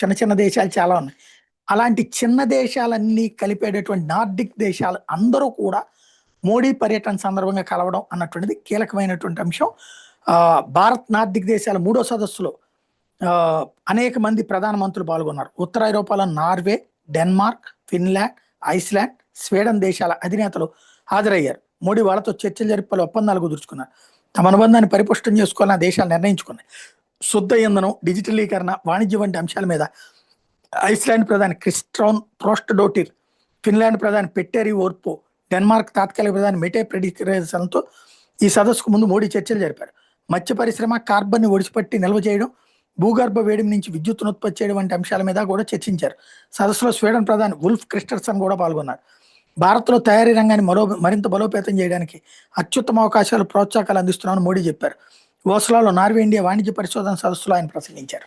చిన్న చిన్న దేశాలు చాలా ఉన్నాయి. అలాంటి చిన్న దేశాలన్నీ కలిపేటటువంటి నార్డిక్ దేశాలు అందరూ కూడా మోడీ పర్యటన సందర్భంగా కలవడం అన్నటువంటిది కీలకమైనటువంటి అంశం. భారత్ నార్డిక్ దేశాల 3వ సదస్సులో అనేక మంది ప్రధానమంత్రులు పాల్గొన్నారు. ఉత్తర ఐరోపాలో Norway, Denmark, Finland, Iceland, Sweden దేశాల అధినేతలు హాజరయ్యారు. మోడీ వాళ్ళతో చర్చలు జరిపి పలు ఒప్పందాలు కుదుర్చుకున్నారు. తమ అనుబంధాన్ని పరిపుష్టం చేసుకోవాలని ఆ దేశాలు నిర్ణయించుకున్నాయి. శుద్ధ ఇంధనం, డిజిటలీకరణ, వాణిజ్యం వంటి అంశాల మీద ఐస్లాండ్ ప్రధాని క్రిస్ట్రాన్ ప్రోస్టడోటిర్, ఫిన్లాండ్ ప్రధాని పెట్టేరి ఓర్పో, డెన్మార్క్ తాత్కాలిక ప్రధాని మెటే ప్రెడిక్రేషన్తో ఈ సదస్సుకు ముందు మోడీ చర్చలు జరిపారు. మత్స్య పరిశ్రమ, కార్బన్ ని ఒడిసిపట్టి నిల్వ చేయడం, భూగర్భ వేడిమి నుంచి విద్యుత్తును ఉత్పత్తి చేయడం వంటి అంశాల మీద కూడా చర్చించారు. సదస్సులో స్వీడన్ ప్రధాని వుల్ఫ్ క్రిస్టర్సన్ కూడా పాల్గొన్నారు. భారత్లో తయారీ రంగాన్ని మరింత బలోపేతం చేయడానికి అత్యుత్తమ అవకాశాలు, ప్రోత్సాహకాలు అందిస్తున్నామని మోడీ చెప్పారు. ఓస్లాలో నార్వే ఇండియా వాణిజ్య పరిశోధన సదస్సులో ఆయన ప్రసంగించారు.